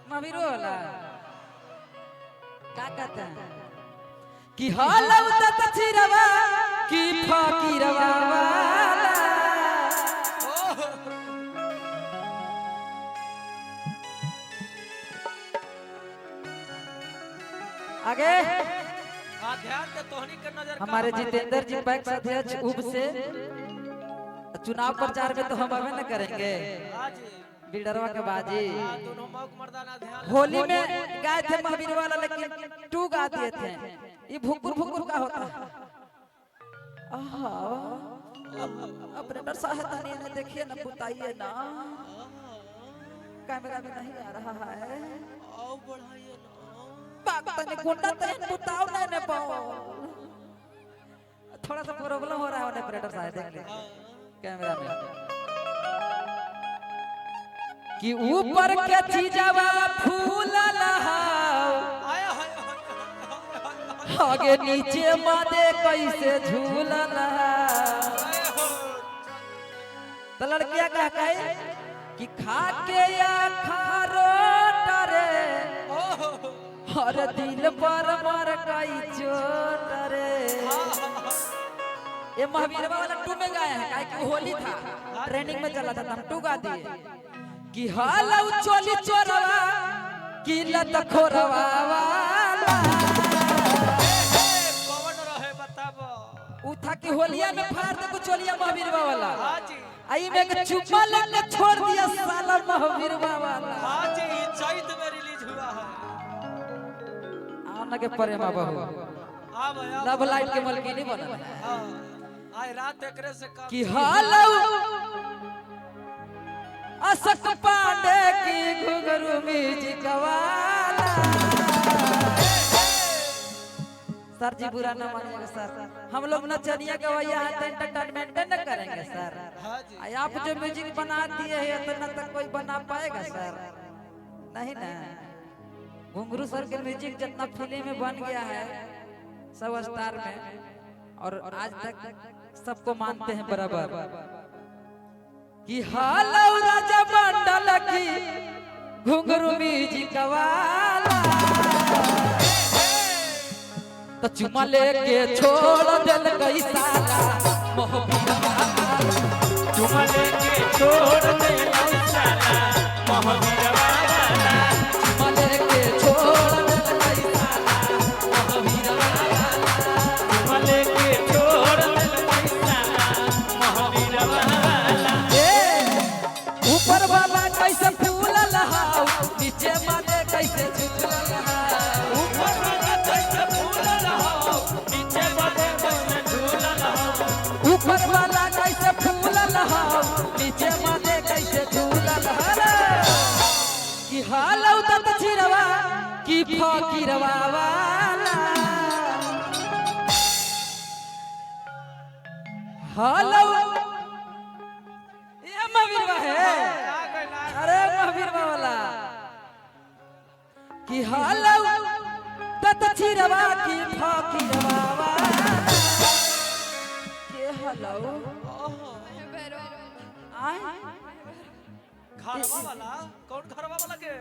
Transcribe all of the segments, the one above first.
महावीरो वाला क्या कहते हैं कि हालत तछिरवा की फकीरवा वाला आगे ध्यान दे तोहनी के नजर हमारे जितेंद्र जी पैक्स अध्यक्ष उप से चुनाव प्रचार में तो हम अबे न करेंगे लीडरवा के बाजी दोनों मौक मर्दाना ध्यान होली में गाए थे महावीर वाला लेकिन टू गा दिए थे ये भुकुर भुकुर का होता है आहा अपने डर सहायता नहीं है देखिए ना बताइए ना कैमरा में नहीं आ रहा है आओ बढ़ाइए ना पागल ने गुंडा तन बताओ ना ने पाओ थोड़ा सा प्रॉब्लम हो रहा है ऑपरेटर साहब देख ले कैमरा में कि ऊपर के चीजवा फूल लहाओ आगे नीचे मादे कैसे झूल लहाओ तो लड़कियां क्या कहे कि खा के या खारो टरे हर दिल पर मर गई चोट रे ये महावीर वाला टू में गाया है काहे कि होली था ट्रेनिंग में चला था हम टू गा दिए कि हालौ चोली चोरवा कि लत खोरवा वाला कौन रहे बताबो उ था कि होलिया में फाड़ दे को चोलिया महावीर वाला हां जी आई में एक चुम्मा लेके छोड़ दिया साला महावीर वाला हां जी चैत में रिलीज हुआ है आना के प्रेमा बहू हां भैया लव लाइट के मलकिनी बनल है हां आज रात एकरे से काम कि हालौ असक पांडे की घुंघरू म्यूजिक वाला सर जी बुरा ना मानिएगा सर हम लोग नचनिया गवैया है एंटरटेनमेंट न करेंगे सर हां जी आप जो म्यूजिक बना दिए हैं इतना तक कोई बना पाएगा सर नहीं ना घुंघरू सर के म्यूजिक जितना फिल्म में बन गया है सब स्टार में और आज तक सबको मानते हैं बराबर कि हालौ राजा मंडल की घुंघरू म्यूजिक वाला तो चुमा लेके छोड़ दिल गई साला मोहब्बत वाला चुमा लेके छोड़ दे साला मोहब्बत वाला चुमा लेके छोड़ दिल गई साला मोहब्बत वाला चुमा लेके छोड़ दे साला मोहब्बत वाला ऊपर वाला कैसे फूल लहाओ नीचे माने कैसे झूल लहाओ ऊपर वाला कैसे फूल लहाओ नीचे वाले कैसे झूल लहाओ ऊपर वाला कैसे फूल लहाओ नीचे माने कैसे झूल लहाओ कि हालौ तत छिरवा कि फकीरवा वाला हालौ ये महावीरवा है अरे महावीरवा वाला कि हालौ तत छिरवा कि फकीरवा वाला के हालौ आय घरवा वाला कौन घरवा वाला के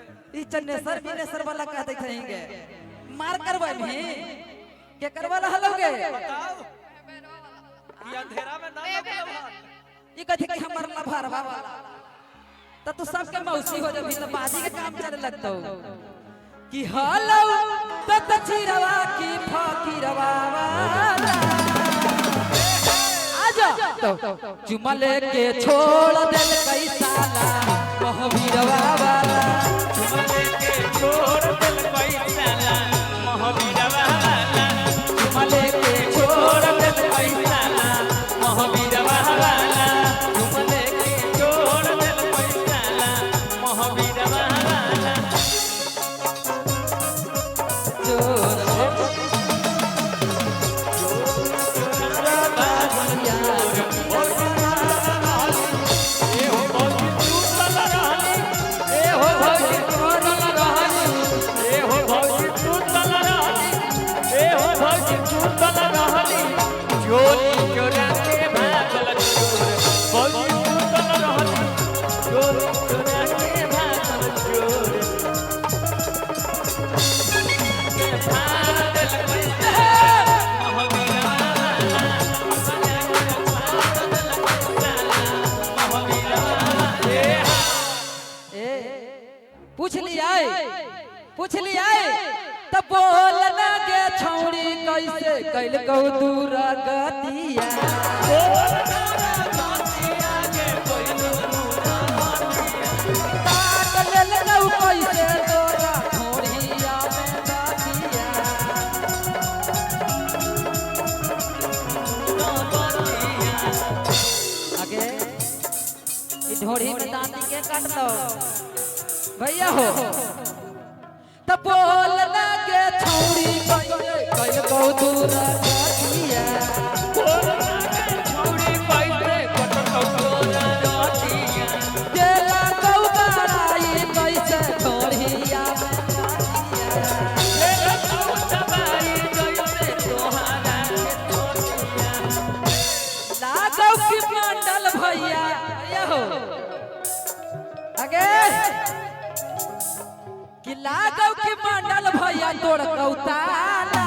ई चन्नेसर बिनेसर वाला कहते कहेंगे मार करवा भी के करवा हलोगे बताओ कि अंधेरा में ना लगलो ई कहते कि हमर लभरवा वाला त तू सबके मौसी हो जबी त बाजी के काम चले लगतो कि हालौ तत छिरवा की फकीरवा वाला आजा चुमा लेके छोड़ दिल कई साला महावीरवा वाला चुमा लेके छोड़ दिल कोई साला मोहब्बत वाला चुमा लेके छोड़ दिल कई साला मोहब्बत वाला चुमा लेके छोड़ दिल कोई साला मोहब्बत वाला जोर चोरी चोरा के भागल चोर चोरी चोरा के भागल चोर पूछ लिया तब बोल लगे छौड़ी कैसे कैल कौ दूर गतिया काट लेल कौ कैसे तोरा ढोढ़िया में गतिया आगे ई ढोढ़ी में दांती के काट लो भैया हो तब बोल लगे छौड़ी कैल कौ दूर गतिया केला कौ बड़ाई कैसे ढोढ़िया में लागौ की मंडल भैया हो आगे कि लागौ की मंडल भैया तोड़ कौताला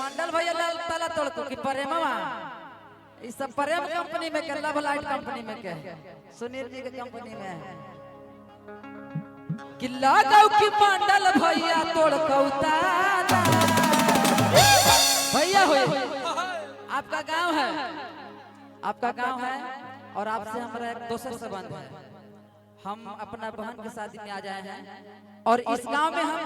मंडल भैया लाल ताला तोड़ को कि प्रेमवा ई सब प्रेम कंपनी में के लव लाइट कंपनी में के सुनील जी के कंपनी में कि लागौ की मंडल भैया तोड़ कौताला भैया हो आपका गांव है और आपसे हमारा एक दोसर संबंध है हम अपना बहन के शादी में आ जाए हैं और इस गांव में हम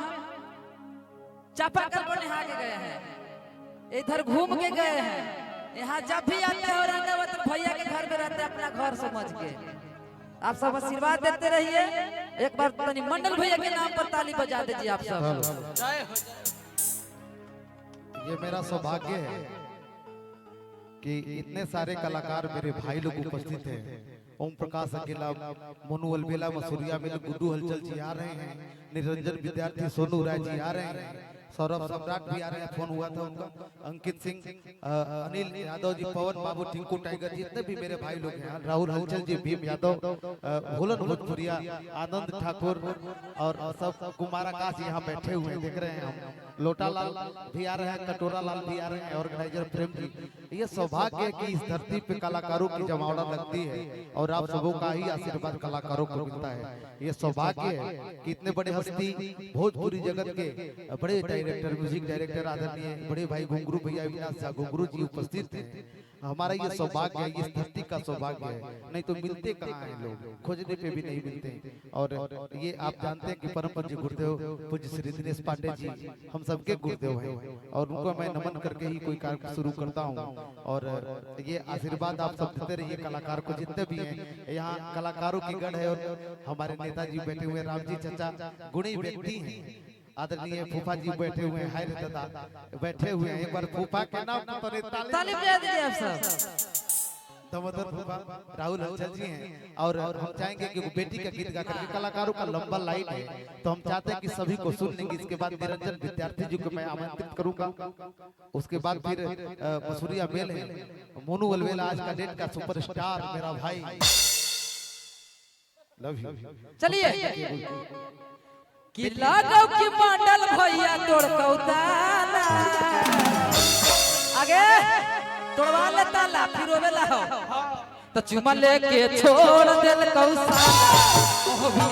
चापाकल पर नहा के गए हैं इधर घूम के गए हैं यहाँ जब भी आते हैं औरंगाबाद तो भैया के घर में रहते हैं अपना घर समझ के आप सब आशीर्वाद देते रहिए एक बार मंडल भैया के नाम पर ताली बजा दीजिए आप सब ये मेरा सौभाग्य है कि इतने सारे कलाकार मेरे भाई लोग उपस्थित हैं ओम प्रकाश अकेला मोनू अलबेला मसूरिया में गुड्डू हलचल जी आ रहे हैं निरंजन विद्यार्थी सोनू राय जी आ रहे हैं सौरभ सम्राट भी आ रहे हैं फोन हुआ था उनका अंकित सिंह अनिल यादव जी पवन बाबू टिंकू टाइगर जी जितने भी मेरे भाई लोग हैं राहुल हलचल जी भीम यादव भोलन भोजपुरिया आनंद ठाकुर और सब कुमार आकाश यहाँ बैठे हुए देख रहे हैं हम लोटालाल भी आ रहे हैं कटोरा लाल भी आ रहे हैं ऑर्गेनाइजर प्रेम जी ये सौभाग्य है कि इस धरती पे कलाकारों की जमावड़ा लगती है और आप सबों का ही आशीर्वाद कलाकारों को मिलता है ये सौभाग्य है कि इतने बड़े हस्ती भोजपुरी जगत के बड़े डायरेक्टर म्यूजिक डायरेक्टर आदरणीय बड़े भाई घुंगरू भैया अविनाश झा घुंगरू जी उपस्थित थे हमारा ये सौभाग्य है इस धरती का सौभाग्य है नहीं तो मिलते कहाँ हैं लोग खोजने पे भी नहीं मिलते और ये आप जानते हैं कि परम पूज्य गुरुदेव पूज्य श्री दिनेश पांडे जी हम सबके गुरुदेव हैं और उनको मैं नमन करके ही कोई कार्य शुरू करता हूँ और ये आशीर्वाद आप सब देते रहिए कलाकार को जितने भी हैं यहाँ कलाकारों की गढ़ है और हमारे नेताजी बैठे हुए राम जी चचा गुणी व्यक्ति हैं आदरणीय फूफा जी बैठे हुए हैं हाय दादा बैठे हुए हैं एक बार फूफा के नाम पर ताली बजा दीजिए आप सब दामोदर फूफा राहुल हलचल जी हैं और हम चाहेंगे कि वो बेटी का गीत गा करके कलाकारों का लंबा लाइन है तो हम चाहते हैं कि सभी को सुन लेंगे इसके बाद निरंजन विद्यार्थी जी को मैं आमंत्रित करूंगा उसके बाद फिर मसूरिया मेल है मोनू अलबेला आज का डेट का सुपरस्टार मेरा भाई लव यू चलिए कि लागौ की मंडल भैया तोड़ कौताला आगे तोड़वा ले ताला फिर रोवेला हो तो चुमा लेके छोड़ देल कौसाला ओह भी